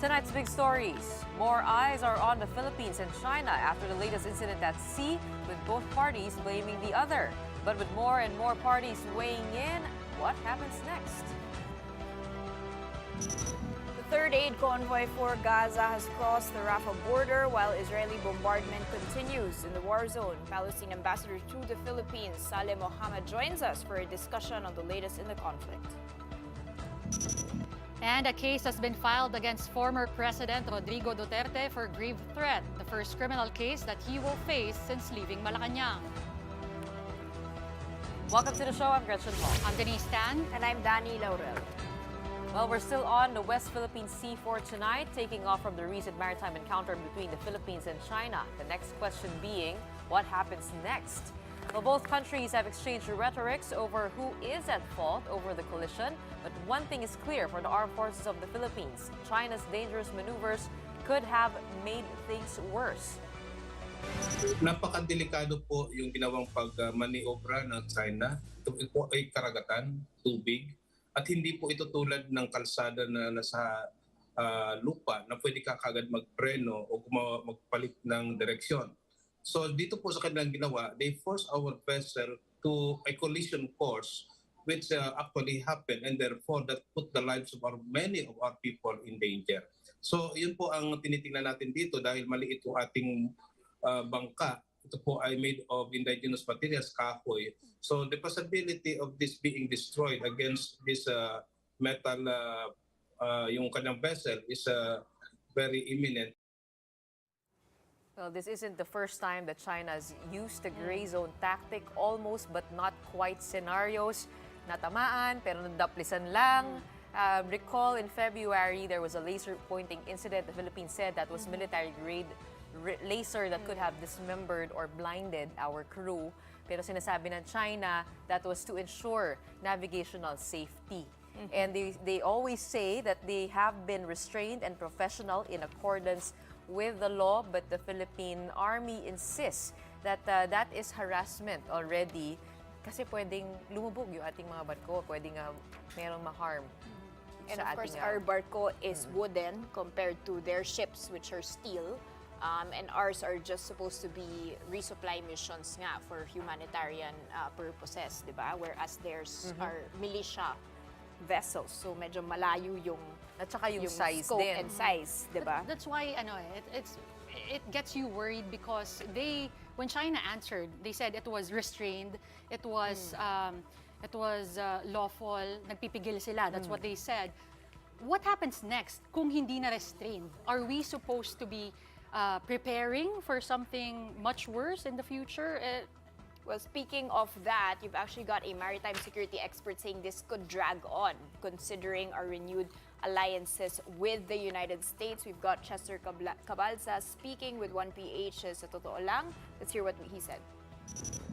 Tonight's big stories. More eyes are on the Philippines and China after the latest incident at sea, with both parties blaming the other. But with more and more parties weighing in, what happens next? The third aid convoy for Gaza has crossed the Rafah border while Israeli bombardment continues in the war zone. Palestine ambassador to the Philippines, Saleh Mohammed, joins us for a discussion on the latest in the conflict. And a case has been filed against former President Rodrigo Duterte for grave threat, the first criminal case that he will face since leaving Malacanang. Welcome to the show. I'm Gretchen Hall. I'm Denise Tan. And I'm Dani Laurel. Well, we're still on the West Philippine Sea for tonight, taking off from the recent maritime encounter between the Philippines and China. The next question being, what happens next? Well, both countries have exchanged rhetorics over who is at fault over the collision. But one thing is clear for the armed forces of the Philippines: China's dangerous maneuvers could have made things worse. Napakadelikado po yung ginawang pag-maniobra ng China. Ito po ay karagatan, tubig, at hindi po ito tulad ng kalsada na nasa lupa na pwede ka kagad magpreno o magpalit ng direksyon. So dito po sa kanilang ginawa, they forced our vessel to a collision course which actually happened, and therefore that put the lives of many of our people in danger. So yun po ang tinitingnan natin dito dahil maliit yung ating bangka. Ito po ay made of indigenous materials, kahoy. So the possibility of this being destroyed against this metal, yung kanyang vessel is very imminent. Well, this isn't the first time that China's used the gray zone tactic, almost but not quite scenarios. Natamaan pero nadaplisan lang. Recall in February, there was a laser pointing incident. The Philippines said that was military-grade laser that could have dismembered or blinded our crew. Pero sinasabi ng China that was to ensure navigational safety. And they always say that they have been restrained and professional in accordance with the law, but the Philippine Army insists that that is harassment already kasi pwedeng lumubog yung ating mga barko, pwedeng merong ma-harm. And of course, our barko is wooden compared to their ships, which are steel. And ours are just supposed to be resupply missions nga for humanitarian purposes, di ba? Whereas theirs are militia vessels. So medyo malayo yung at saka yung size scope din. and size, di ba? That's why it gets you worried because when China answered, they said it was restrained, it was lawful, nagpipigil sila. That's what they said. What happens next kung hindi na restrained? Are we supposed to be preparing for something much worse in the future? Well, speaking of that, you've actually got a maritime security expert saying this could drag on, considering our renewed alliances with the United States. We've got Chester Cabalza speaking with 1PH sa Totoo Lang. Let's hear what he said.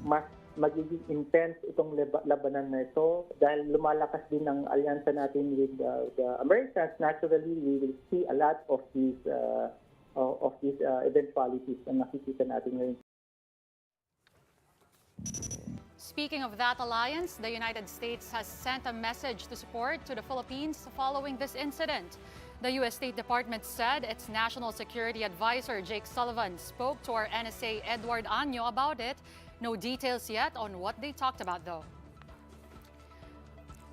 Mas magiging intense itong labanan na ito dahil lumalakas din ang alyansa natin with the Americans. Naturally, we will see a lot of these eventualities na nakikita natin ngayon. Speaking of that alliance, the United States has sent a message to support to the Philippines following this incident. The U.S. State Department said its National Security Advisor, Jake Sullivan, spoke to our NSA Edward Año about it. No details yet on what they talked about, though.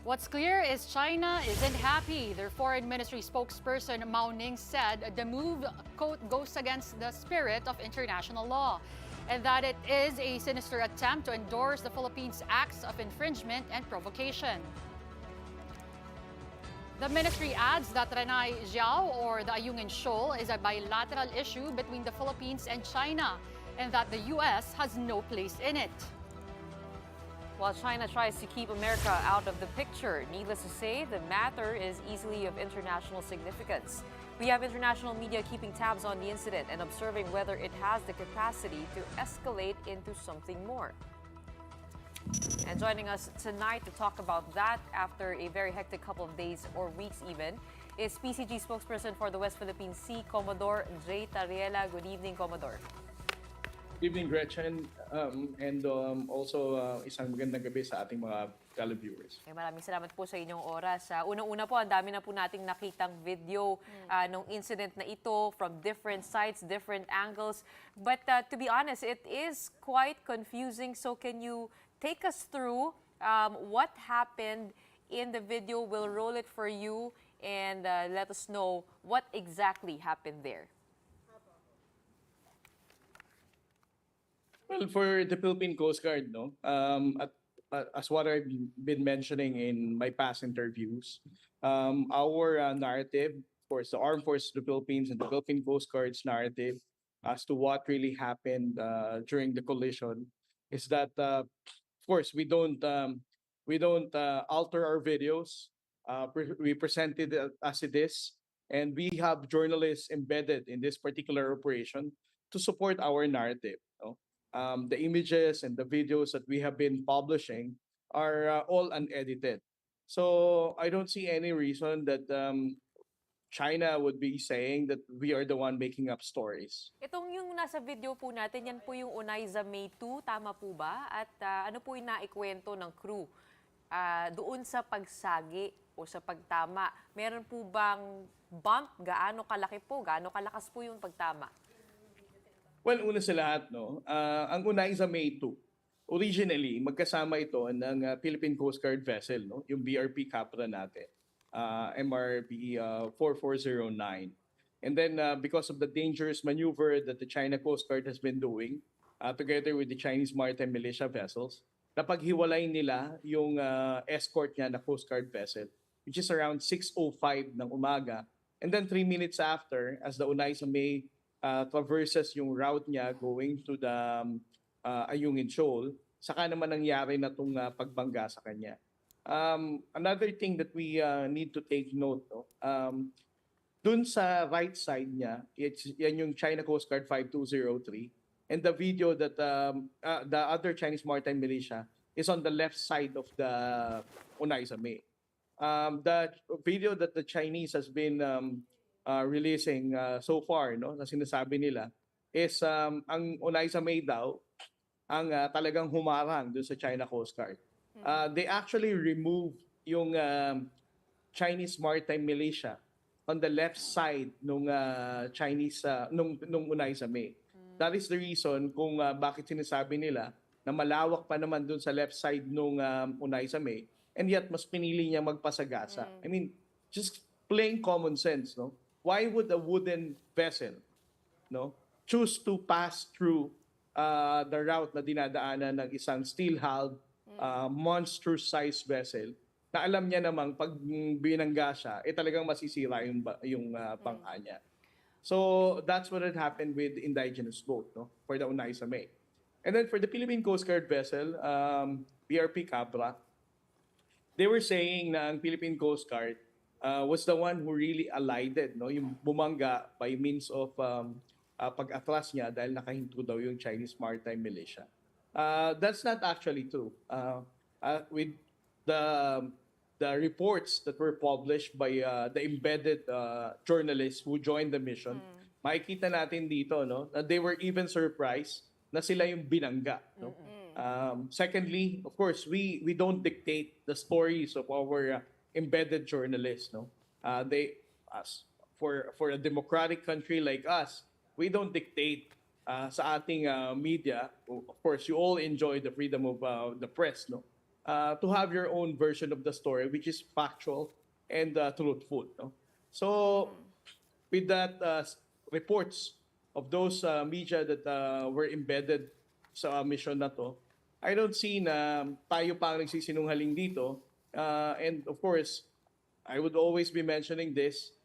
What's clear is China isn't happy. Their foreign ministry spokesperson Mao Ning said the move, quote, goes against the spirit of international law, and that it is a sinister attempt to endorse the Philippines' acts of infringement and provocation. The ministry adds that Renai Jiao, or the Ayungin Shoal, is a bilateral issue between the Philippines and China, and that the U.S. has no place in it. While China tries to keep America out of the picture, needless to say, the matter is easily of international significance. We have international media keeping tabs on the incident and observing whether it has the capacity to escalate into something more. And joining us tonight to talk about that after a very hectic couple of days or weeks even is PCG spokesperson for the West Philippine Sea, Commodore Pcg'S Tarriela. Good evening, Commodore. evening, Gretchen, and also isang magandang gabi sa ating mga televiewers. Maraming salamat po sa inyong oras. Unang-una po, ang dami na po nating nakitang video nung incident na ito from different sides, different angles. But to be honest, it is quite confusing. So can you take us through what happened in the video? We'll roll it for you and let us know what exactly happened there. Well, for the Philippine Coast Guard, no, as what I've been mentioning in my past interviews, our narrative, of course, the Armed Forces of the Philippines and the Philippine Coast Guard's narrative as to what really happened during the collision is that, of course, we don't alter our videos. We present it as it is, and we have journalists embedded in this particular operation to support our narrative. No? The images and the videos that we have been publishing are all unedited. So I don't see any reason that China would be saying that we are the one making up stories. Itong yung nasa video po natin, yan po yung Unaiza May 2, tama po ba? At ano po yung naikwento ng crew? Doon sa pagsagi o sa pagtama, meron po bang bump? Gaano kalaki po? Gaano kalakas po yung pagtama? Well, una sa lahat, no, ang Unaiza May 2, originally, magkasama ito ng Philippine Coast Guard vessel, no, yung BRP Capra natin, MRB 4409. And then, because of the dangerous maneuver that the China Coast Guard has been doing, together with the Chinese maritime militia vessels, napaghiwalay nila yung escort niya na Coast Guard vessel, which is around 6:05 ng umaga. And then 3 minutes after, as the Unaiza May traverses yung route niya going to the Ayungin Shoal, saka naman nangyari na itong pagbangga sa kanya. Another thing that we need to take note, no? Dun sa right side niya, yan yung China Coast Guard 5203, and the video that the other Chinese maritime militia is on the left side of the Unaiza May. The video that the Chinese has been releasing so far, no, na sinasabi nila is ang Unaiza May daw ang talagang humarang doon sa China Coast Guard. They actually removed yung Chinese maritime militia on the left side nung Chinese nung Unaiza May. That is the reason kung bakit sinasabi nila na malawak pa naman doon sa left side nung Unaiza May, and yet mas pinili niya magpasagasa. I mean, just plain common sense, no? Why would a wooden vessel, no, choose to pass through the route na dinadaanan ng isang steel-hulled, monstrous-sized vessel na alam niya namang pag binangga siya, talagang masisira yung bangka niya. So that's what had happened with the indigenous boat, no, for the Unaiza May. And then for the Philippine Coast Guard vessel, BRP Capra, they were saying na ang Philippine Coast Guard was the one who really alighted, no, yung bumangga by means of pag-atras niya dahil nakahinto daw yung Chinese maritime militia. That's not actually true. With the reports that were published by the embedded journalists who joined the mission, makikita natin dito, no, that they were even surprised na sila yung binangga, no. Secondly, of course, we don't dictate the stories of our embedded journalists, no. For a democratic country like us, we don't dictate sa ating media. Of course, you all enjoy the freedom of the press, no. To have your own version of the story, which is factual and truthful, no. So, with that reports of those media that were embedded sa mission na to, I don't see na tayo pa ang nagsisinungaling dito. And of course, I would always be mentioning this,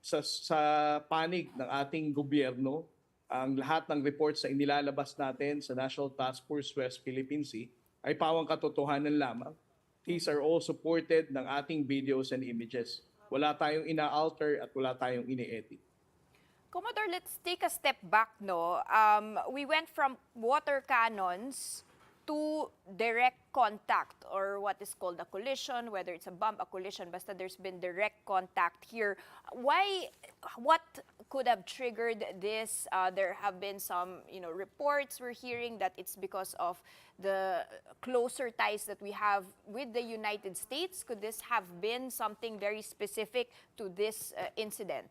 sa panig ng ating gobyerno, ang lahat ng reports na inilalabas natin sa National Task Force West Philippine Sea ay pawang katotohanan lamang. These are all supported ng ating videos and images. Wala tayong ina-alter at wala tayong ini-edit. Commodore, let's take a step back, no? We went from water cannons to direct contact or what is called a collision, whether it's a bump, a collision, basta there's been direct contact here. What could have triggered this? There have been some, reports we're hearing that it's because of the closer ties that we have with the United States. Could this have been something very specific to this incident?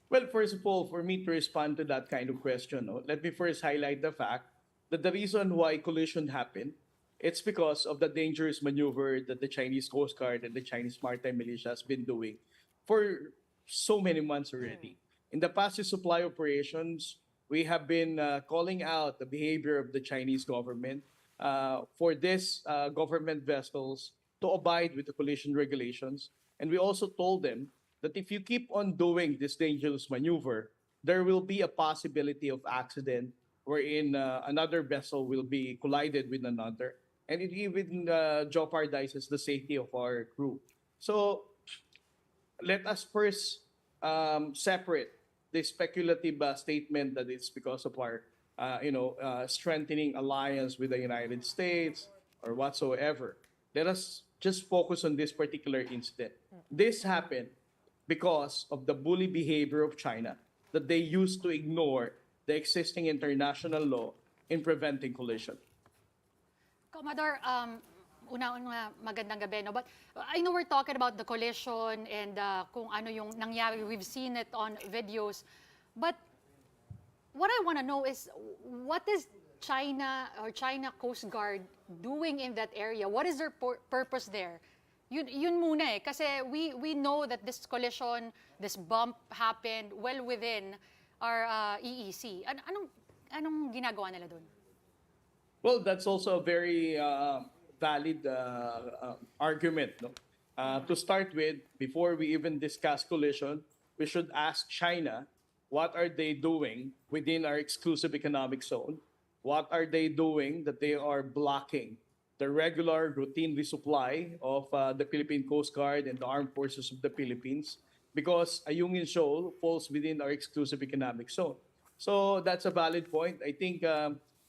Well, first of all, for me to respond to that kind of question, let me first highlight the fact that the reason why collision happened, it's because of the dangerous maneuver that the Chinese Coast Guard and the Chinese Maritime Militia has been doing for so many months already. In the past supply operations, we have been calling out the behavior of the Chinese government for these government vessels to abide with the collision regulations. And we also told them that if you keep on doing this dangerous maneuver, there will be a possibility of accident wherein another vessel will be collided with another, and it even jeopardizes the safety of our crew. So let us first separate the speculative statement that it's because of our, strengthening alliance with the United States or whatsoever. Let us just focus on this particular incident. This happened because of the bully behavior of China that they used to ignore the existing international law in preventing collision. Commodore, una magandang gabi, no? But I know we're talking about the collision and kung ano yung nangyari. We've seen it on videos. But what I want to know is, what is China or China Coast Guard doing in that area? What is their purpose there? Yun muna eh. Kasi we know that this collision, this bump happened well within our EEC. Anong ginagawa nila doon? Well, that's also a very valid argument. No? To start with, before we even discuss collision, we should ask China, what are they doing within our exclusive economic zone? What are they doing that they are blocking the regular routine resupply of the Philippine Coast Guard and the Armed Forces of the Philippines? Because Ayungin Shoal falls within our exclusive economic zone. So that's a valid point. I think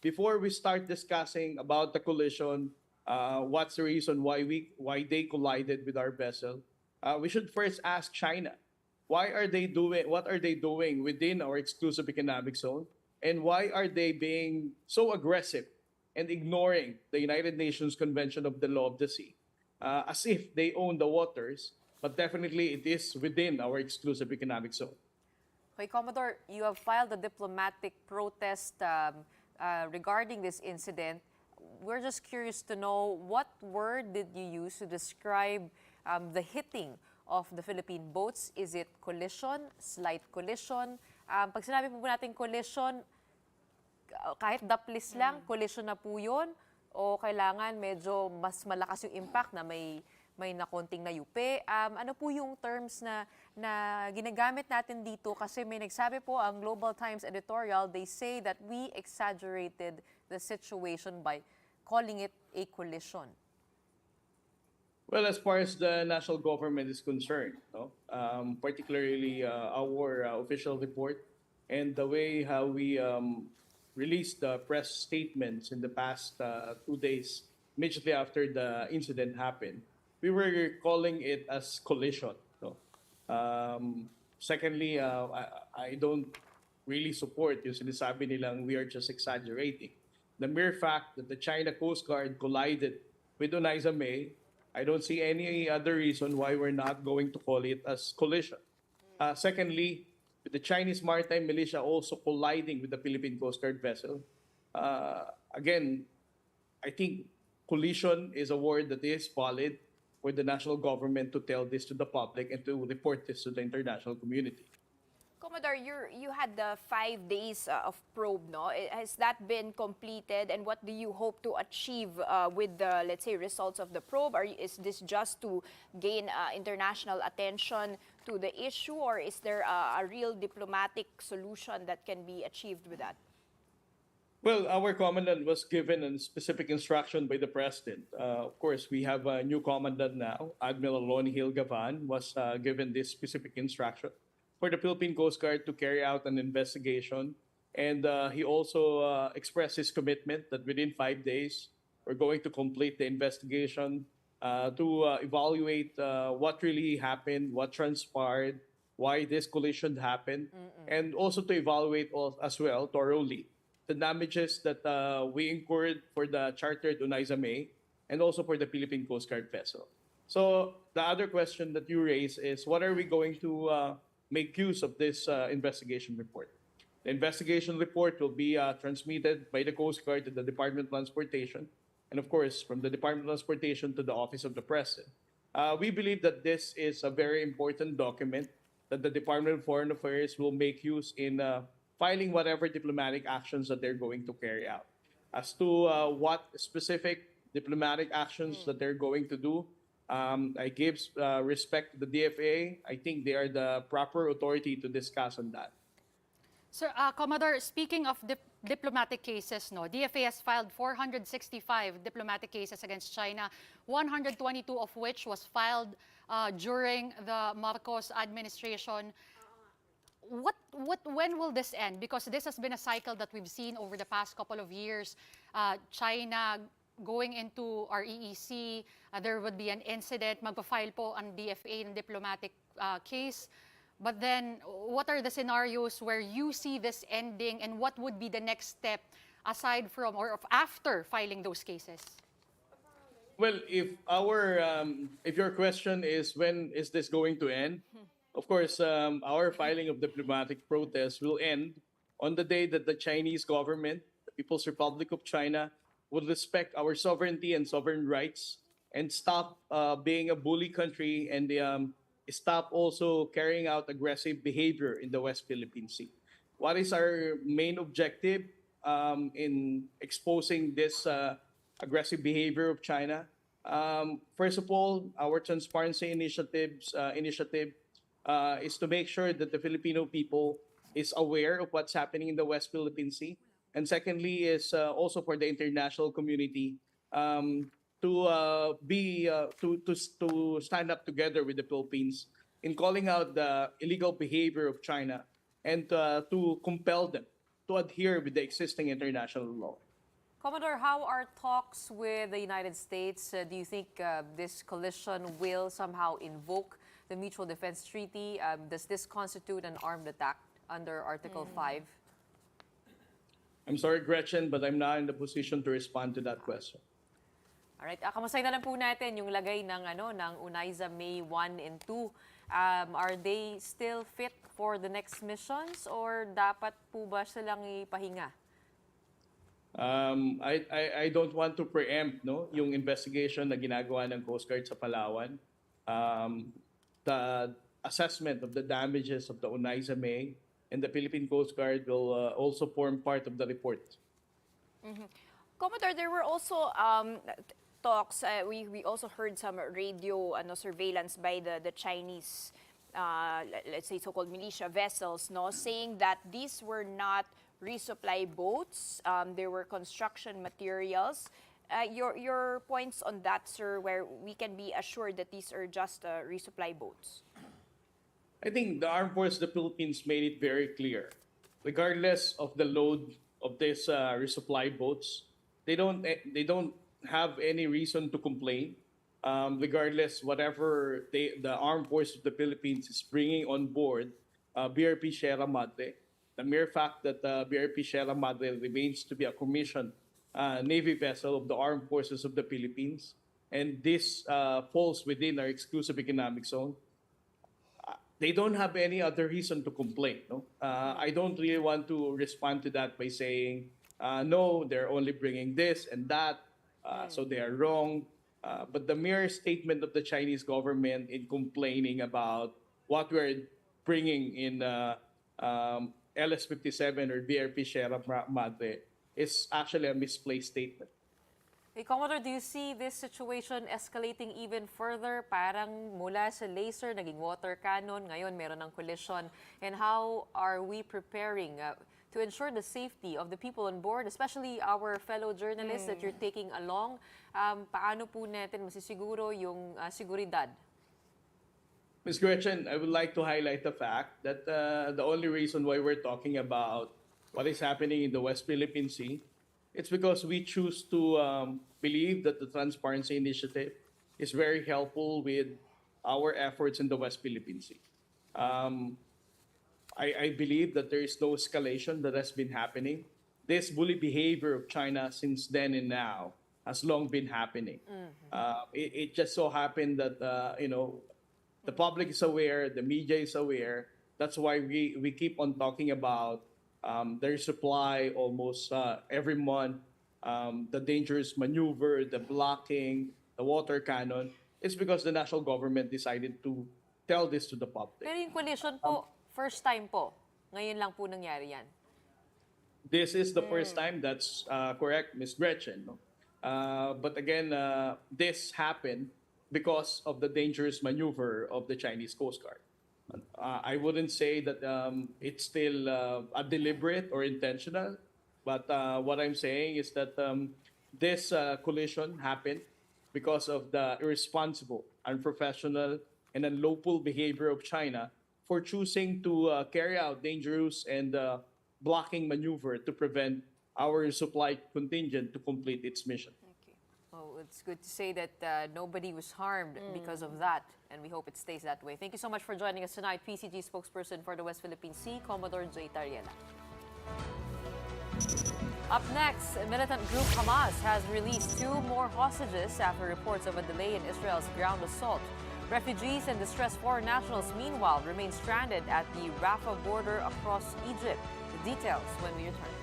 before we start discussing about the collision, what's the reason why they collided with our vessel, we should first ask China, what are they doing within our exclusive economic zone, and why are they being so aggressive and ignoring the United Nations Convention of the Law of the Sea, as if they own the waters. But definitely it is within our exclusive economic zone. Okay, Commodore, you have filed a diplomatic protest regarding this incident. We're just curious to know, what word did you use to describe the hitting of the Philippine boats? Is it collision, slight collision? Pag sinabi po natin collision, kahit daplis lang, collision na po yun? O kailangan medyo mas malakas yung impact na may na konting nayupi? Ano po yung terms na ginagamit natin dito? Kasi may nagsabi po ang Global Times editorial, they say that we exaggerated the situation by calling it a collision. Well, as far as the national government is concerned, particularly our official report and the way how we released the press statements in the past 2 days, immediately after the incident happened, we were calling it as collision. Secondly, I don't really support yung sinasabi nilang we are just exaggerating. The mere fact that the China Coast Guard collided with Onaiza May, I don't see any other reason why we're not going to call it as collision. Secondly, with the Chinese Maritime Militia also colliding with the Philippine Coast Guard vessel, again, I think collision is a word that is valid for the national government to tell this to the public and to report this to the international community. Commodore, you had the 5 days of probe, no? Has that been completed, and what do you hope to achieve with the, let's say, results of the probe? Is this just to gain international attention to the issue, or is there a real diplomatic solution that can be achieved with that? Well, our commandant was given a specific instruction by the president. Of course, we have a new commandant now. Admiral Ronnie Hill Gavan was given this specific instruction for the Philippine Coast Guard to carry out an investigation And he also expressed his commitment that within 5 days, we're going to complete the investigation to evaluate what really happened, what transpired, why this collision happened, and also to evaluate as well thoroughly the damages that we incurred for the chartered Unaiza May and also for the Philippine Coast Guard vessel. So the other question that you raise is what are we going to make use of this investigation report? The investigation report will be transmitted by the Coast Guard to the Department of Transportation, and of course, from the Department of Transportation to the Office of the President. We believe that this is a very important document that the Department of Foreign Affairs will make use in filing whatever diplomatic actions that they're going to carry out. As to what specific diplomatic actions that they're going to do, I give respect to the DFA. I think they are the proper authority to discuss on that. Sir, Commodore, speaking of diplomatic cases, no, DFA has filed 465 diplomatic cases against China, 122 of which was filed during the Marcos administration. When will this end? Because this has been a cycle that we've seen over the past couple of years. China going into our EEC, there would be an incident, magpa-file po ang DFA ng diplomatic case. But then, what are the scenarios where you see this ending, and what would be the next step aside from or after filing those cases? Well, if your question is when is this going to end, of course, our filing of diplomatic protest will end on the day that the Chinese government, the People's Republic of China, will respect our sovereignty and sovereign rights and stop being a bully country and stop also carrying out aggressive behavior in the West Philippine Sea. What is our main objective in exposing this aggressive behavior of China? First of all, our transparency initiative is to make sure that the Filipino people is aware of what's happening in the West Philippine Sea. And secondly is also for the international community to stand up together with the Philippines in calling out the illegal behavior of China and to compel them to adhere with the existing international law. Commodore, how are talks with the United States? Do you think this coalition will somehow invoke the Mutual Defense Treaty? Does this constitute an armed attack under Article 5? I'm sorry, Gretchen, but I'm not in the position to respond to that question. Alright, kamustahin na lang po natin yung lagay ng Unaiza May 1 and 2. Are they still fit for the next missions or dapat po ba silang ipahinga? I don't want to preempt yung investigation na ginagawa ng Coast Guard sa Palawan. The assessment of the damages of the Unaiza May and the Philippine Coast Guard will also form part of the report. Commodore, there were also talks. We also heard some radio surveillance by the Chinese, let's say so-called militia vessels, saying that these were not resupply boats. There were construction materials. Your points on that, sir, where we can be assured that these are just resupply boats? I think the Armed Forces of the Philippines made it very clear. Regardless of the load of these resupply boats, they don't have any reason to complain. Regardless, whatever the Armed Forces of the Philippines is bringing on board BRP Sierra Madre, the mere fact that BRP Sierra Madre remains to be a commissioned Navy vessel of the Armed Forces of the Philippines, and this falls within our exclusive economic zone, they don't have any other reason to complain. I don't really want to respond to that by saying, no, they're only bringing this and that, so they are wrong. But the mere statement of the Chinese government in complaining about what we're bringing in LS-57 or BRP Sierra Madre is actually a misplaced statement. Hey, Commodore, do you see this situation escalating even further? Parang mula sa laser, naging water cannon, ngayon meron ng collision. And how are we preparing to ensure the safety of the people on board, especially our fellow journalists that you're taking along? Paano po natin masisiguro yung seguridad? Ms. Gretchen, I would like to highlight the fact that the only reason why we're talking about what is happening in the West Philippine Sea, it's because we choose to believe that the Transparency Initiative is very helpful with our efforts in the West Philippine Sea. Um, I believe that there is no escalation that has been happening. This bully behavior of China since then and now has long been happening. It just so happened that the public is aware, the media is aware. That's why we keep on talking about their supply almost every month, the dangerous maneuver, the blocking, the water cannon. It's because the national government decided to tell this to the public. Pero yung collision po, first time po. Ngayon lang po nangyari yan. This is the first time, that's correct, Ms. Gretchen. No? But again, this happened because of the dangerous maneuver of the Chinese Coast Guard. I wouldn't say that it's still a deliberate or intentional, but what I'm saying is that this collision happened because of the irresponsible, unprofessional, and unlawful behavior of China for choosing to carry out dangerous and blocking maneuver to prevent our supply contingent to complete its mission. Okay. Oh, it's good to say that nobody was harmed because of that, and we hope it stays that way. Thank you so much for joining us tonight, PCG spokesperson for the West Philippine Sea, Commodore J. Tarriela. Up next, militant group Hamas has released 2 more hostages after reports of a delay in Israel's ground assault. Refugees and distressed foreign nationals, meanwhile, remain stranded at the Rafah border across Egypt. The details when we return.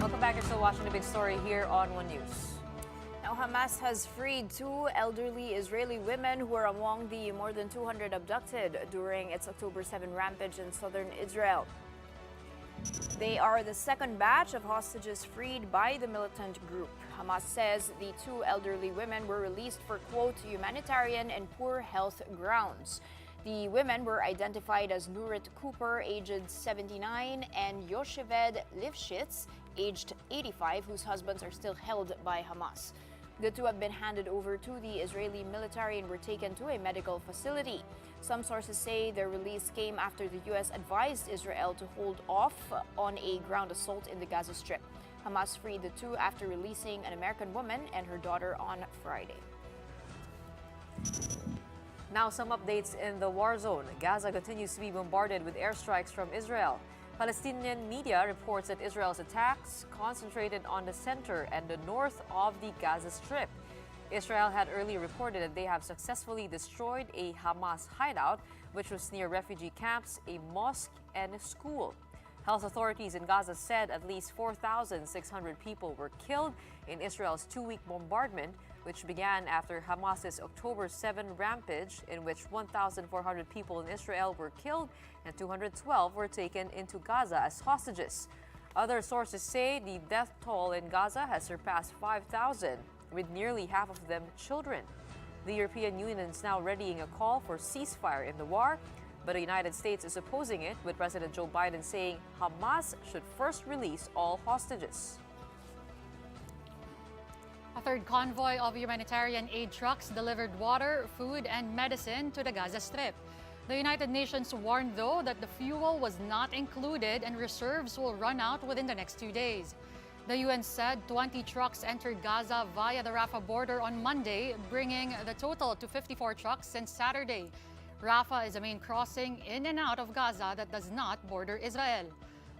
Welcome back. You're still watching the big story here on One News. Now, Hamas has freed 2 elderly Israeli women who were among the more than 200 abducted during its October 7 rampage in southern Israel. They are the second batch of hostages freed by the militant group. Hamas says the 2 elderly women were released for, quote, humanitarian and poor health grounds. The women were identified as Nurit Cooper, aged 79, and Yosheved Lifshitz, aged 85, whose husbands are still held by Hamas. The 2 have been handed over to the Israeli military and were taken to a medical facility. Some sources say their release came after the U.S. advised Israel to hold off on a ground assault in the Gaza Strip. Hamas freed the 2 after releasing an American woman and her daughter on Friday. Now, some updates in the war zone. Gaza continues to be bombarded with airstrikes from Israel. Palestinian media reports that Israel's attacks concentrated on the center and the north of the Gaza Strip. Israel had earlier reported that they have successfully destroyed a Hamas hideout, which was near refugee camps, a mosque, and a school. Health authorities in Gaza said at least 4,600 people were killed in Israel's 2-week bombardment, which began after Hamas's October 7 rampage, in which 1,400 people in Israel were killed and 212 were taken into Gaza as hostages. Other sources say the death toll in Gaza has surpassed 5,000, with nearly half of them children. The European Union is now readying a call for ceasefire in the war, but the United States is opposing it, with President Joe Biden saying Hamas should first release all hostages. A third convoy of humanitarian aid trucks delivered water, food, and medicine to the Gaza Strip. The United Nations warned, though, that the fuel was not included and reserves will run out within the next 2 days. The UN said 20 trucks entered Gaza via the Rafah border on Monday, bringing the total to 54 trucks since Saturday. Rafah is a main crossing in and out of Gaza that does not border Israel.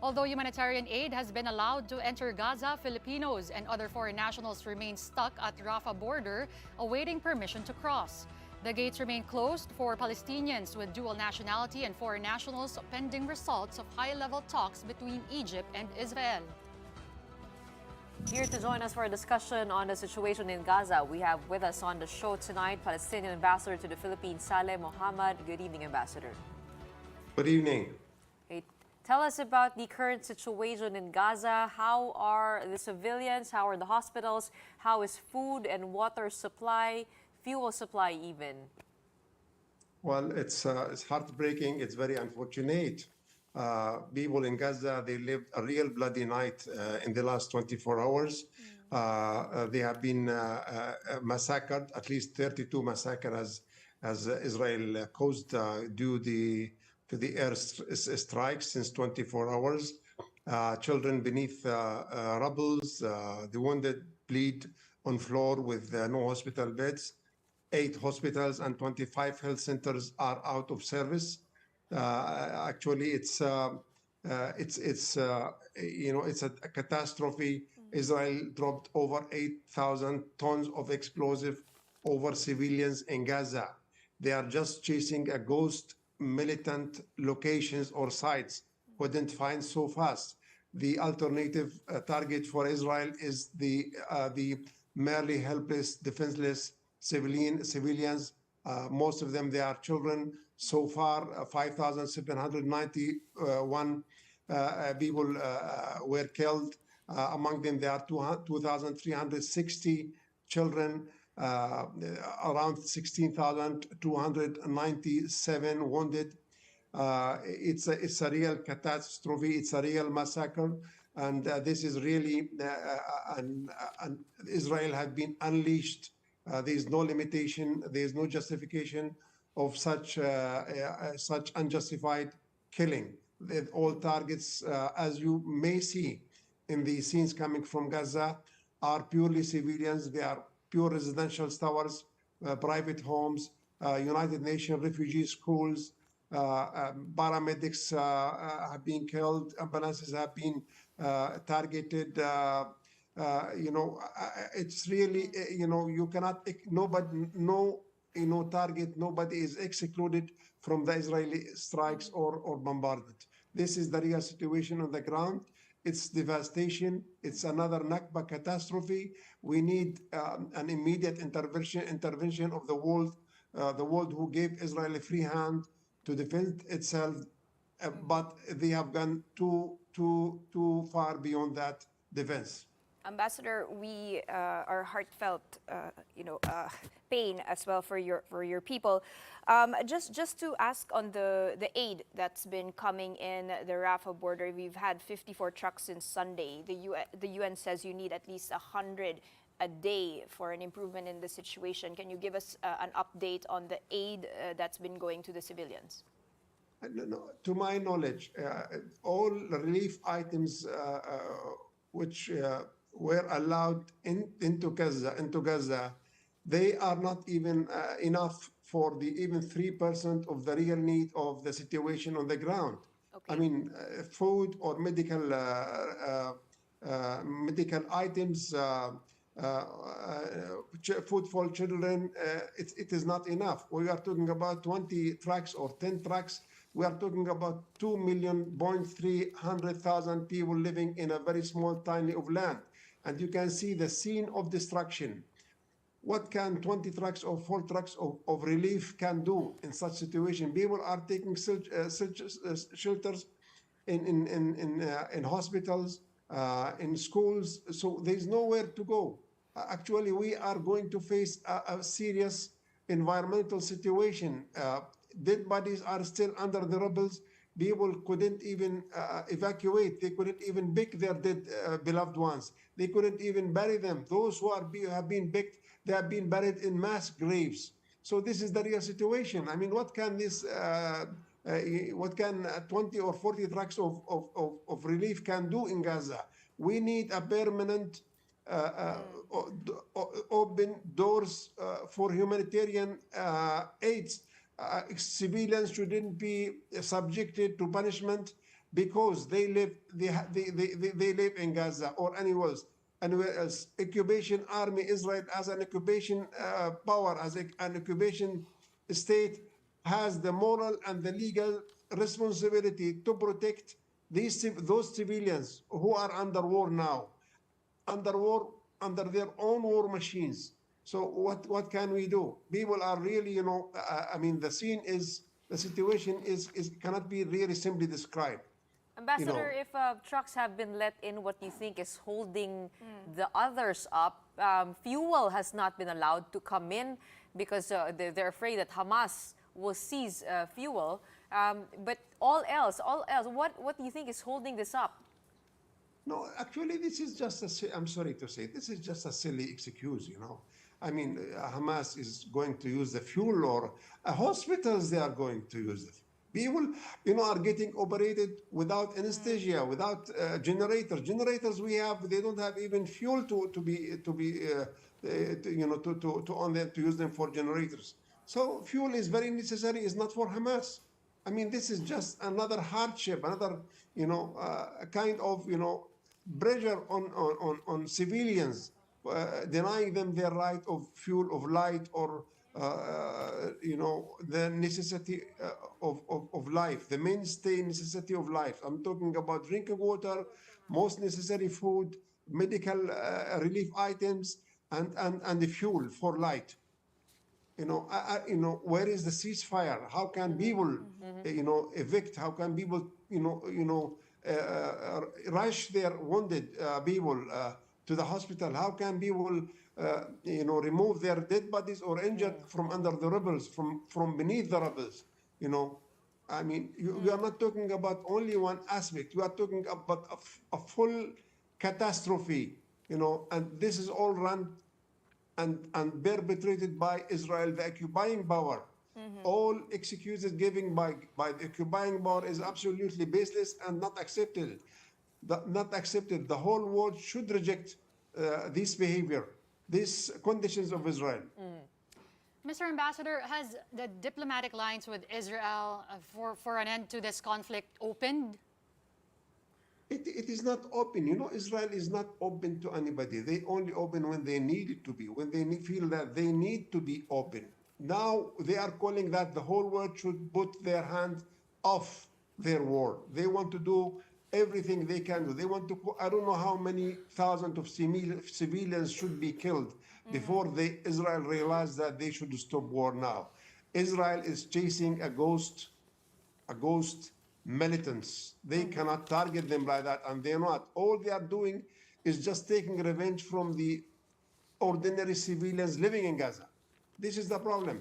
Although humanitarian aid has been allowed to enter Gaza, Filipinos and other foreign nationals remain stuck at Rafah border, awaiting permission to cross. The gates remain closed for Palestinians with dual nationality and foreign nationals pending results of high-level talks between Egypt and Israel. Here to join us for a discussion on the situation in Gaza, we have with us on the show tonight Palestinian Ambassador to the Philippines, Saleh Mohammed. Good evening, Ambassador. Good evening. Okay. Tell us about the current situation in Gaza. How are the civilians? How are the hospitals? How is food and water supply, fuel supply even? Well, it's heartbreaking. It's very unfortunate. People in Gaza, they lived a real bloody night in the last 24 hours. They have been massacred, at least 32 massacres as Israel caused due to the air strikes since 24 hours. Children beneath rubbles, the wounded bleed on floor with no hospital beds. 8 hospitals and 25 health centers are out of service. Actually, it's a catastrophe. Israel dropped over 8,000 tons of explosive over civilians in Gaza. They are just chasing a ghost militant locations or sites couldn't find so fast. The alternative target for Israel is the merely helpless, defenseless civilians. Most of them, they are children. So far, 5,791 people were killed. Among them, there are 2,360 children, around 16,297 wounded. It's a real catastrophe. It's a real massacre. And this is really, Israel has been unleashed. There is no limitation. There is no justification of such unjustified killing. All targets, as you may see in the scenes coming from Gaza, are purely civilians. They are pure residential towers, private homes, United Nations refugee schools. Paramedics have been killed. Ambulances have been targeted. It's really, you cannot, target, nobody is excluded from the Israeli strikes or bombardment. This is the real situation on the ground. It's devastation. It's another Nakba catastrophe. We need an immediate intervention of the world who gave Israel a free hand to defend itself, but they have gone too far beyond that defense. Ambassador, we are heartfelt, pain as well for your people. Just to ask on the aid that's been coming in the Rafah border, we've had 54 trucks since Sunday. The UN says you need at least 100 a day for an improvement in the situation. Can you give us an update on the aid that's been going to the civilians? No, to my knowledge, all relief items which were allowed into Gaza, they are not even enough for even 3% of the real need of the situation on the ground. Okay. I mean, food or medical items, food for children, it is not enough. We are talking about 20 trucks or 10 trucks. We are talking about 2,300,000 people living in a very small, tiny of land. And you can see the scene of destruction. What can 20 trucks or 4 trucks of relief can do in such situation? People are taking shelters in hospitals, in schools, so there's nowhere to go. Actually, we are going to face a serious environmental situation. Dead bodies are still under the rubbles. People couldn't even evacuate. They couldn't even pick their dead beloved ones. They couldn't even bury them. Those who have been picked, they have been buried in mass graves. So this is the real situation. I mean, what can 20 or 40 trucks of relief can do in Gaza? We need a permanent open doors for humanitarian aids. Civilians shouldn't be subjected to punishment because they live in Gaza or anywhere else. Occupation army Israel as an occupation power, as an occupation state, has the moral and the legal responsibility to protect those civilians who are under war now, under their own war machines. So what can we do? People are really, I mean, the situation cannot be really simply described. Ambassador, if trucks have been let in, what do you think is holding the others up? Fuel has not been allowed to come in because they're afraid that Hamas will seize fuel. But all else, what do you think is holding this up? No, actually, this is just I'm sorry to say, this is just a silly excuse, I mean, Hamas is going to use the fuel, or hospitals, they are going to use it. People, are getting operated without anesthesia, without generators. Generators we have, they don't have even fuel to use them for generators. So fuel is very necessary. It's not for Hamas. I mean, this is just another hardship, another, kind of, pressure on civilians, denying them their right of fuel, of light, or the necessity of life, the mainstay necessity of life. I'm talking about drinking water, most necessary food, medical relief items, and the fuel for light. Where is the ceasefire? How can people, evict? How can people, rush their wounded people to the hospital? How can people, remove their dead bodies or injured from under the rubbles, from beneath the rubbles? I mean, we are not talking about only one aspect. We are talking about a full catastrophe, and this is all run and perpetrated by Israel, the occupying power. All excuses given by the occupying power is absolutely baseless and not accepted. Not accepted. The whole world should reject this behavior, these conditions of Israel. Mr. Ambassador, has the diplomatic lines with Israel for an end to this conflict opened? It is not open. Israel is not open to anybody. They only open when they need it to be, when they feel that they need to be open. Now they are calling that the whole world should put their hand off their war. They want to do everything they can do. They want to, I don't know how many thousands of civilians should be killed before Israel realized that they should stop war now. Israel is chasing a ghost militants. They cannot target them like that, and they're not. All they are doing is just taking revenge from the ordinary civilians living in Gaza. This is the problem.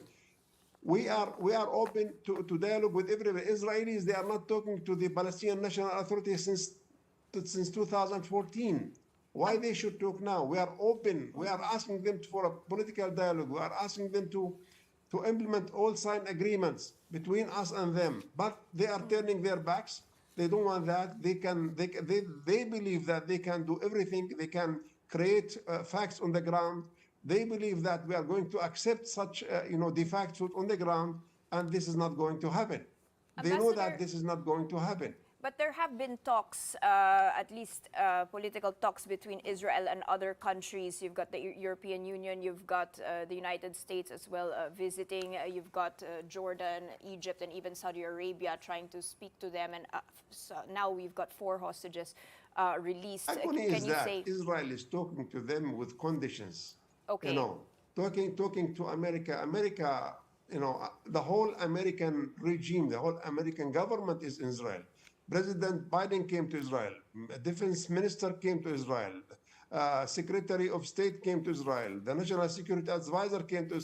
We are open to dialogue with everybody. Israelis, they are not talking to the Palestinian National Authority since 2014. Why they should talk now? We are open. We are asking them for a political dialogue. We are asking them to implement all signed agreements between us and them. But they are turning their backs. They don't want that. They believe that they can do everything. They can create facts on the ground. They believe that we are going to accept such, de facto on the ground, and this is not going to happen. They know that this is not going to happen. But there have been talks, at least political talks between Israel and other countries. You've got the European Union, you've got the United States as well visiting, you've got Jordan, Egypt, and even Saudi Arabia trying to speak to them. And so now we've got 4 hostages released. Can you say Israel is talking to them with conditions? Okay. Talking to America. America, the whole American regime, the whole American government is Israel. President Biden came to Israel. Defense Minister came to Israel. Secretary of State came to Israel. The National Security Advisor came to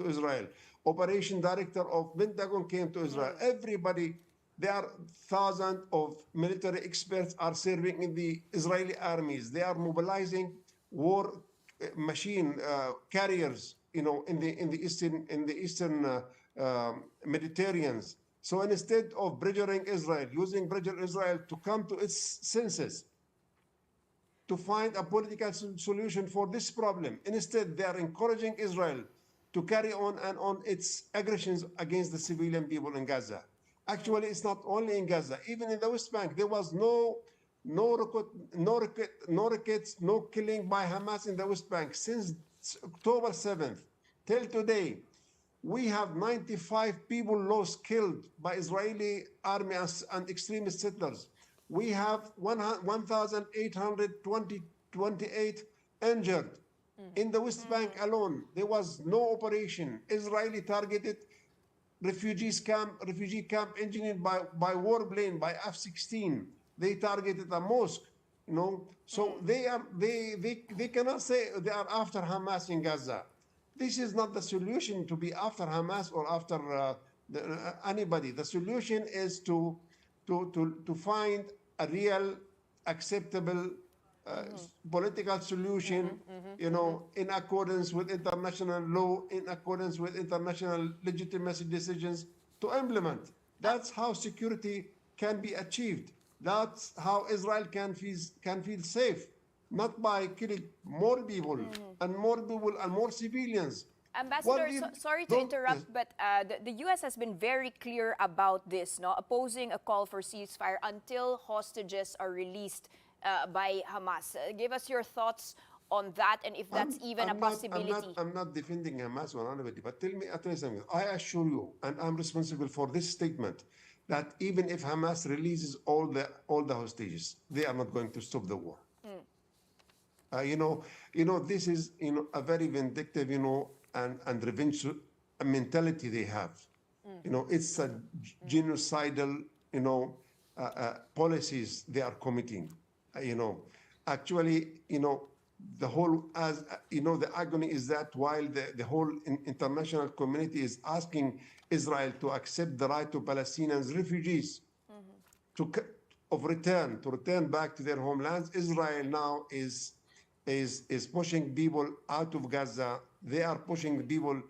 Israel. Operation Director of Pentagon came to Israel. Everybody There are thousands of military experts are serving in the Israeli armies. They are mobilizing war machine carriers, in the eastern Mediterranean. So instead of pressuring Israel, using pressure Israel to come to its senses, to find a political solution for this problem, instead they are encouraging Israel to carry on and on its aggressions against the civilian people in Gaza. Actually, it's not only in Gaza. Even in the West Bank, there was no rockets, no killing by Hamas in the West Bank since October 7th till today. We have 95 people lost, killed by Israeli army and extremist settlers. We have 1,828 injured. In the West Bank alone, there was no operation. Israeli targeted refugee camp engineered by warplane, by F-16. They targeted a mosque, So they cannot say they are after Hamas in Gaza. This is not the solution to be after Hamas or after anybody. The solution is to find a real acceptable political solution, in accordance with international law, in accordance with international legitimacy decisions to implement. That's how security can be achieved. That's how Israel can feel safe, not by killing more people and more civilians. Ambassador, sorry to interrupt, but the U.S. has been very clear about this, no? Opposing a call for ceasefire until hostages are released by Hamas. Give us your thoughts on that, and if that's even a possibility. I'm not defending Hamas or anybody, but tell me something. I assure you, and I'm responsible for this statement, that even if Hamas releases all the hostages, they are not going to stop the war. This is a very vindictive, and revenge mentality they have. It's a genocidal, policies they are committing. Actually, the whole, the agony is that while the whole international community is asking Israel to accept the right to Palestinians refugees to return back to their homelands, Israel now is pushing people out of Gaza. They are pushing people,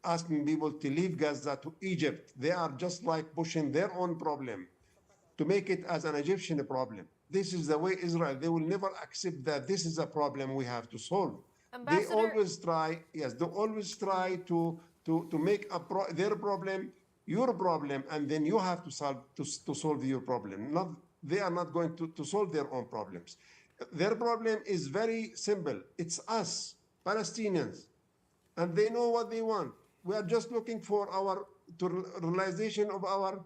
asking people to leave Gaza to Egypt. They are just like pushing their own problem to make it as an Egyptian problem. This is the way Israel, they will never accept that this is a problem we have to solve. Ambassador, they always try to make their problem your problem, and then you have to solve your problem. They are not going to solve their own problems. Their problem is very simple. It's us, Palestinians, and they know what they want. We are just looking for realization of our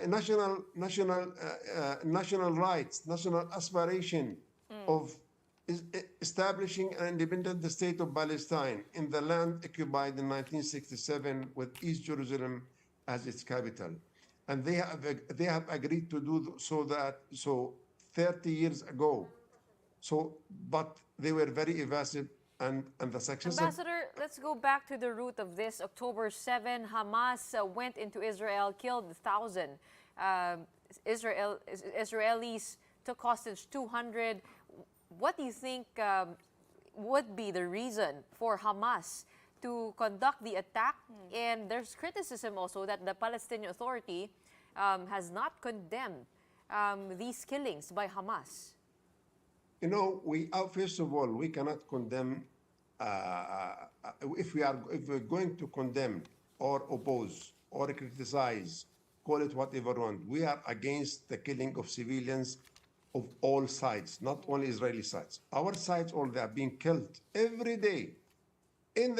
national rights, national aspiration of establishing an independent state of Palestine in the land occupied in 1967 with East Jerusalem as its capital. And they have agreed to do so 30 years ago. But they were very evasive, and the success Ambassador, let's go back to the root of this. October 7, Hamas went into Israel, killed 1,000. Israelis took hostage 200. What do you think would be the reason for Hamas to conduct the attack? And there's criticism also that the Palestinian Authority has not condemned these killings by Hamas. First of all, we cannot condemn. If we're going to condemn or oppose or criticize, call it whatever we want, we are against the killing of civilians of all sides, not only Israeli sides. Our sides, all they are being killed every day in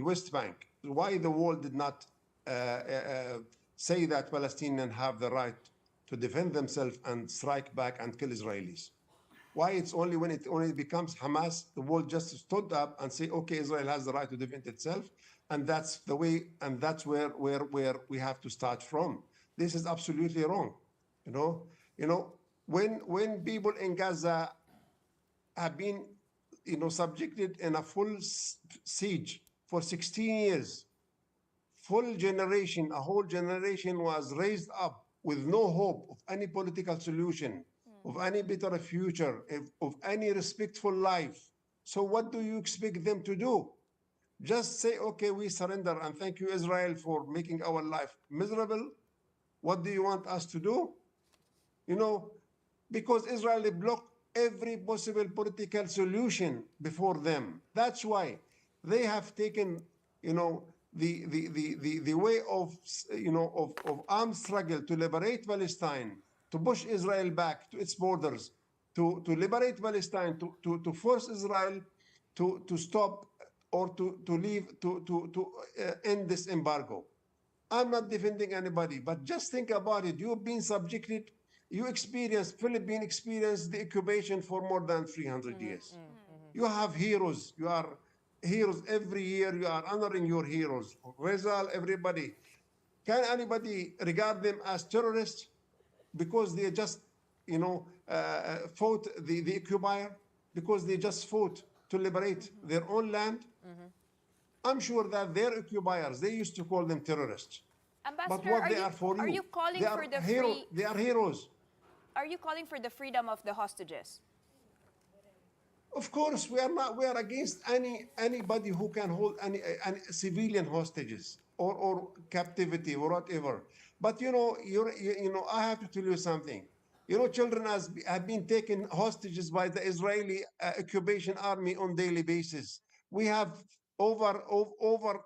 West Bank. Why the world did not say that Palestinians have the right to defend themselves and strike back and kill Israelis? Why it's only when it only becomes Hamas, the world just stood up and say, okay, Israel has the right to defend itself, and that's the way, and that's where we have to start from. This is absolutely wrong. When people in Gaza have been, subjected in a full siege for 16 years, a whole generation was raised up with no hope of any political solution, of any better future, of any respectful life. So what do you expect them to do? Just say, okay, we surrender and thank you, Israel, for making our life miserable. What do you want us to do? You know, because Israel blocked every possible political solution before them. That's why they have taken, the way of, of armed struggle to liberate Palestine, to push Israel back to its borders, to liberate Palestine, to force Israel to stop or to leave, to end this embargo. I'm not defending anybody, but just think about it. You've been subjected, Philippines experienced the occupation for more than 300 years. You have heroes. You are heroes every year. You are honoring your heroes. Rizal, everybody. Can anybody regard them as terrorists because they just, fought the occupier? Because they just fought to liberate their own land? I'm sure that their occupiers, they used to call them terrorists. Ambassador, But what they are for you? are you calling they are for the They are heroes. Are you calling for the freedom of the hostages? Of course, we are not. We are against anybody who can hold any civilian hostages or captivity or whatever. But I have to tell you something. Children have been taken hostages by the Israeli occupation army on daily basis. We have over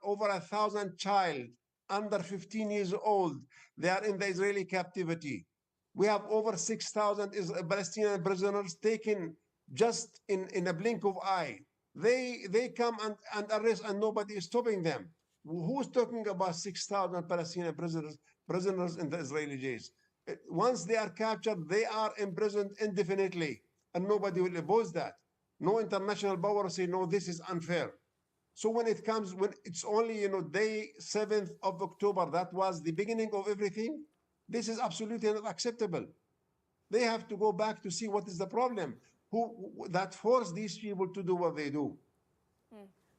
1,000 child under 15 years old. They are in the Israeli captivity. We have over 6,000 Palestinian prisoners taken just in a blink of eye. They come and arrest and nobody is stopping them. Who's talking about 6,000 Palestinian prisoners in the Israeli jails? Once they are captured, they are imprisoned indefinitely, and nobody will oppose that. No international power will say, no, this is unfair. So when it's only, day 7th of October, that was the beginning of everything, this is absolutely not acceptable. They have to go back to see what is the problem, that forced these people to do what they do.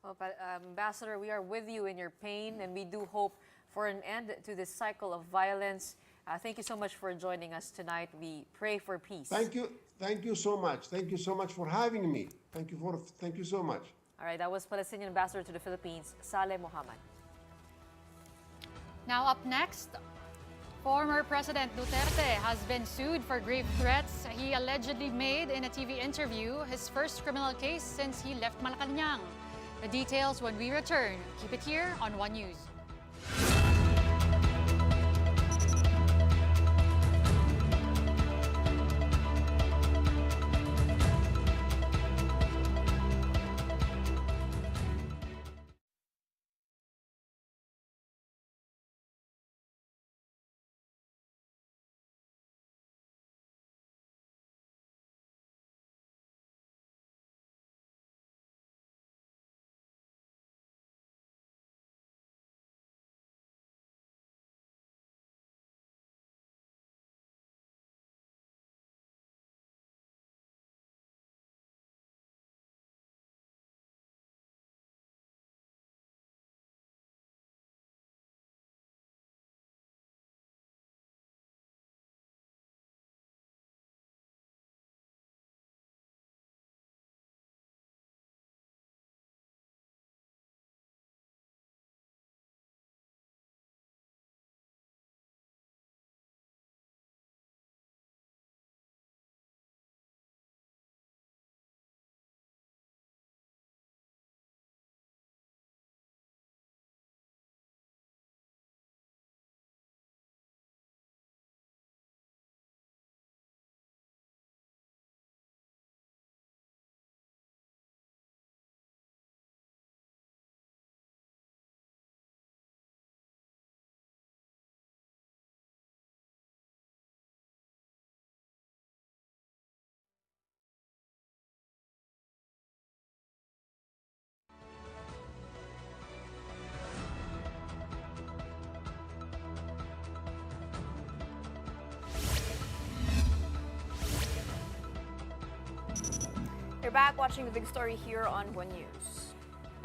Well, Ambassador, we are with you in your pain, and we do hope for an end to this cycle of violence. Thank you so much for joining us tonight. We pray for peace. Thank you so much. Thank you so much for having me. Thank you so much. All right, that was Palestinian Ambassador to the Philippines, Saleh Mohammed. Now up next, former President Duterte has been sued for grave threats he allegedly made in a TV interview, his first criminal case since he left Malacanang. The details when we return. Keep it here on One News. You're back watching the big story here on One News.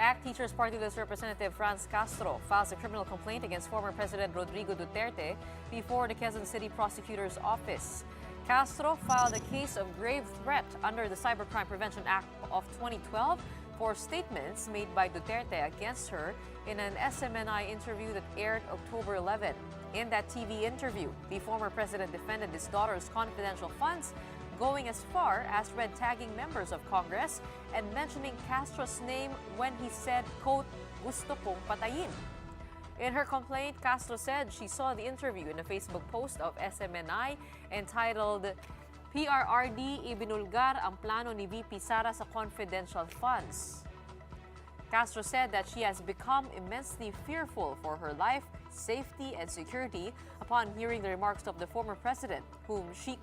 ACT Teachers Party List Representative Franz Castro files a criminal complaint against former President Rodrigo Duterte before the Quezon City Prosecutor's Office. Castro filed a case of grave threat under the Cybercrime Prevention Act of 2012 for statements made by Duterte against her in an SMNI interview that aired October 11. In that TV interview, the former president defended his daughter's confidential funds, going as far as red tagging members of Congress and mentioning Castro's name when he said, quote, "Gusto kong patayin." In her complaint, Castro said she saw the interview in a Facebook post of SMNI entitled, "PRRD ibinulgar ang plano ni VP Sara sa confidential funds." Castro said that she has become immensely fearful for her life, safety, and security upon hearing the remarks of the former president, whom she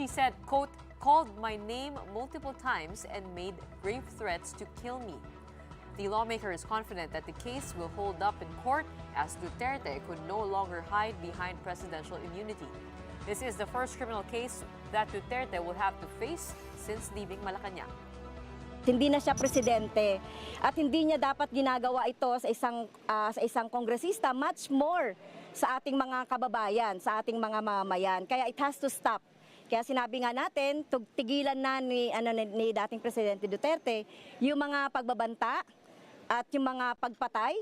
said, quote, "called my name multiple times and made grave threats to kill me." The lawmaker is confident that the case will hold up in court as Duterte could no longer hide behind presidential immunity. This is the first criminal case that Duterte will have to face since leaving Malacanang. Hindi na siya presidente at hindi niya dapat ginagawa ito sa isang kongresista, much more sa ating mga kababayan, sa ating mga mamamayan. Kaya it has to stop. Kaya sinabi nga natin, tigilan na ni dating Presidente Duterte yung mga pagbabanta at yung mga pagpatay.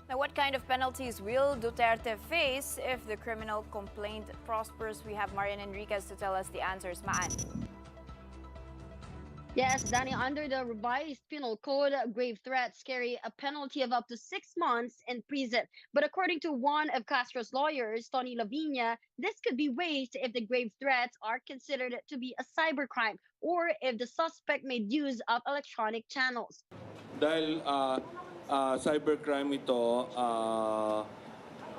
Now, what kind of penalties will Duterte face if the criminal complaint prospers? We have Marian Enriquez to tell us the answers. Maan. Yes, Danny, under the revised penal code, grave threats carry a penalty of up to 6 months in prison. But according to one of Castro's lawyers, Tony Lavinia, this could be waived if the grave threats are considered to be a cybercrime or if the suspect made use of electronic channels. Dahil cybercrime ito,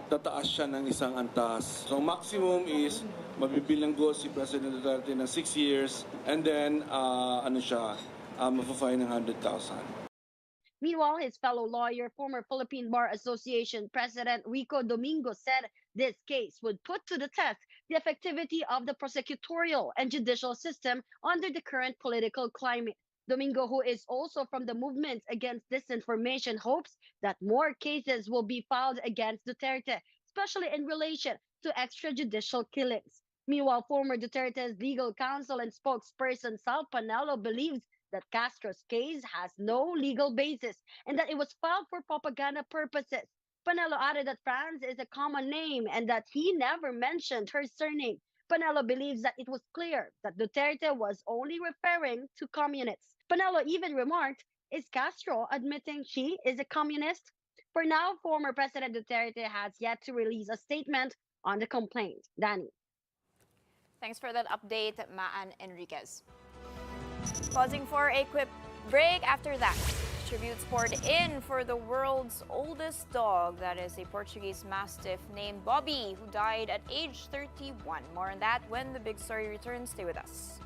tataas siya ng isang antas. So maximum is mabibilanggo si President Duterte ng 6 years and then mapafine ng 100,000. Meanwhile, his fellow lawyer, former Philippine Bar Association President Rico Domingo, said this case would put to the test the effectivity of the prosecutorial and judicial system under the current political climate. Domingo, who is also from the movement against disinformation, hopes that more cases will be filed against Duterte, especially in relation to extrajudicial killings. Meanwhile, former Duterte's legal counsel and spokesperson Sal Panelo believes that Castro's case has no legal basis and that it was filed for propaganda purposes. Panelo added that Franz is a common name and that he never mentioned her surname. Panelo believes that it was clear that Duterte was only referring to communists. Panelo even remarked, is Castro admitting she is a communist? For now, former President Duterte has yet to release a statement on the complaint. Danny. Thanks for that update, Maan Enriquez. Pausing for a quick break. After that, tributes poured in for the world's oldest dog. That is a Portuguese Mastiff named Bobby, who died at age 31. More on that when the big story returns. Stay with us.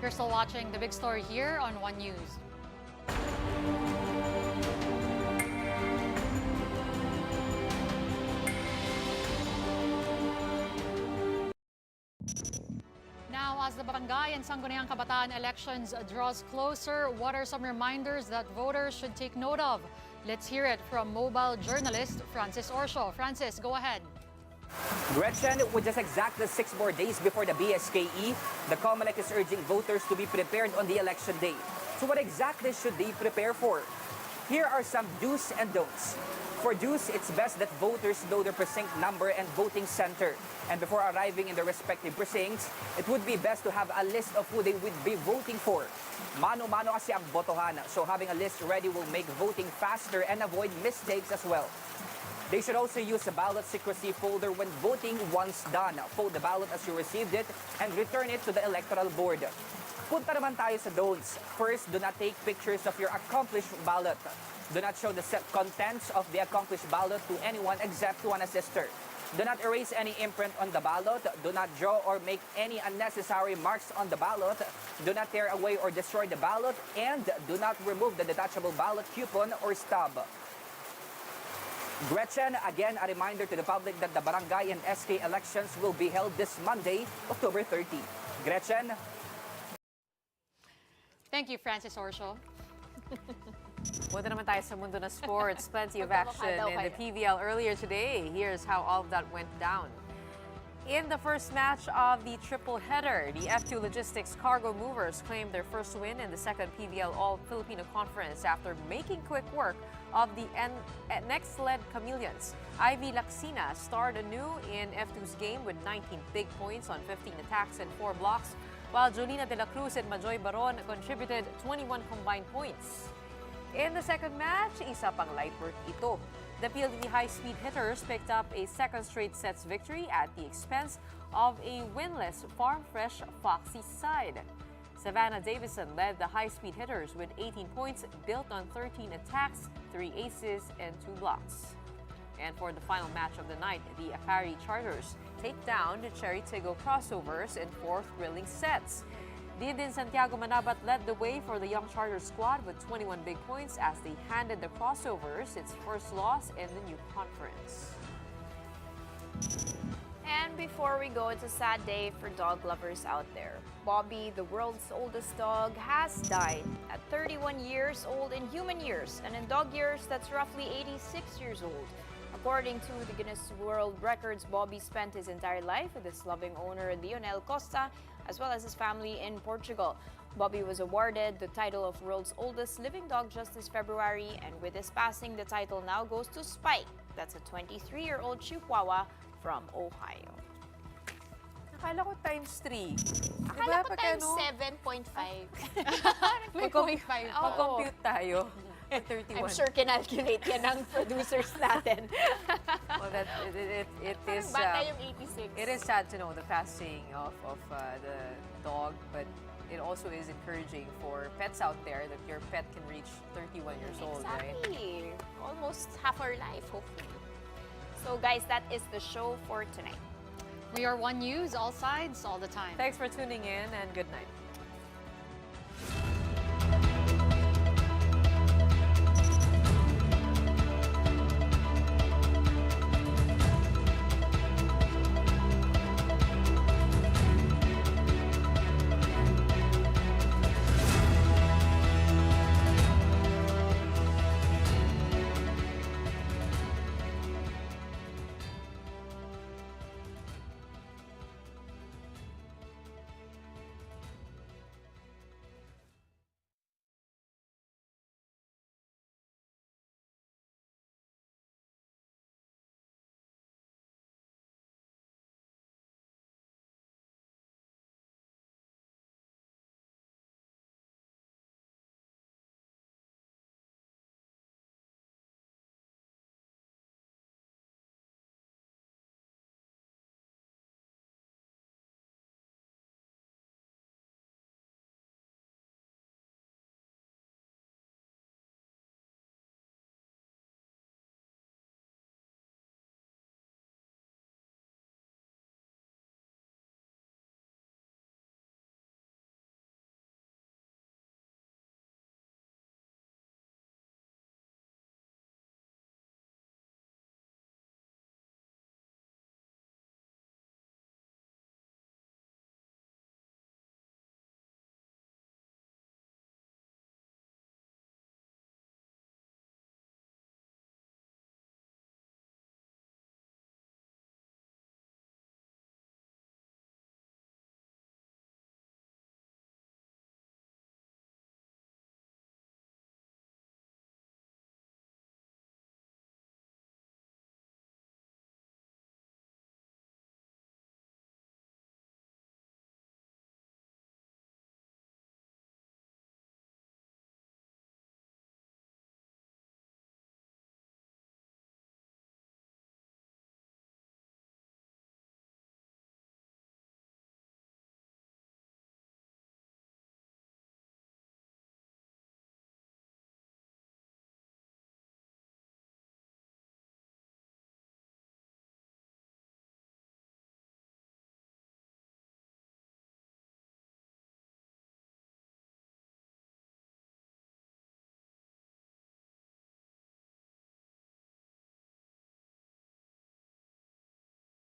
You're still watching The Big Story here on One News. Now, as the Barangay and Sangguniang Kabataan elections draws closer, what are some reminders that voters should take note of? Let's hear it from mobile journalist Francis Orsho. Francis, go ahead. Gretchen, with just exactly 6 more days before the BSKE, the COMELEC is urging voters to be prepared on the election day. So what exactly should they prepare for? Here are some do's and don'ts. For do's, it's best that voters know their precinct number and voting center. And before arriving in their respective precincts, it would be best to have a list of who they would be voting for. Mano-mano kasi ang botohan, so having a list ready will make voting faster and avoid mistakes as well. They should also use a ballot secrecy folder when voting once done. Fold the ballot as you received it and return it to the electoral board. Punta naman tayo sa don'ts. First, do not take pictures of your accomplished ballot. Do not show the contents of the accomplished ballot to anyone except to an assister. Do not erase any imprint on the ballot. Do not draw or make any unnecessary marks on the ballot. Do not tear away or destroy the ballot. And do not remove the detachable ballot coupon or stub. Gretchen, again, a reminder to the public that the barangay and SK elections will be held this Monday, October 30. Gretchen? Thank you, Francis Orsho. Punta naman tayo sa mundo ng sports. Plenty of action in the PVL earlier today. Here's how all of that went down. In the first match of the triple header, the F2 Logistics Cargo Movers claimed their first win in the second PVL All-Filipino Conference after making quick work of the next-led Chameleons. Ivy Lacsina starred anew in F2's game with 19 big points on 15 attacks and 4 blocks, while Jolina de la Cruz and Majoy Baron contributed 21 combined points. In the second match, isa pang light work ito. The PLDT high-speed hitters picked up a second straight sets victory at the expense of a winless Farm Fresh Foxy side. Savannah Davison led the high-speed hitters with 18 points built on 13 attacks, 3 aces, and 2 blocks. And for the final match of the night, the Akari Chargers take down the Cherry Tigo Crossovers in 4 thrilling sets. Dindin Santiago Manabat led the way for the Young Chargers squad with 21 big points as they handed the Crossovers its first loss in the new conference. And before we go, it's a sad day for dog lovers out there. Bobby, the world's oldest dog, has died at 31 years old in human years, and in dog years, that's roughly 86 years old. According to the Guinness World Records, Bobby spent his entire life with his loving owner, Lionel Costa, as well as his family in Portugal. Bobby was awarded the title of world's oldest living dog just this February, and with his passing, the title now goes to Spike. That's a 23-year-old Chihuahua from Ohio. Akala ko times 3. Akala ko times 7.5. Mag-compute tayo. 31. I'm sure kinalculate yan ng producers natin. Well, it is bata yung 86. It is sad to know the passing of the dog, but it also is encouraging for pets out there that your pet can reach 31 years old, right? Exactly. Almost half our life, hopefully. So guys, that is the show for tonight. We are One News, all sides, all the time. Thanks for tuning in and good night.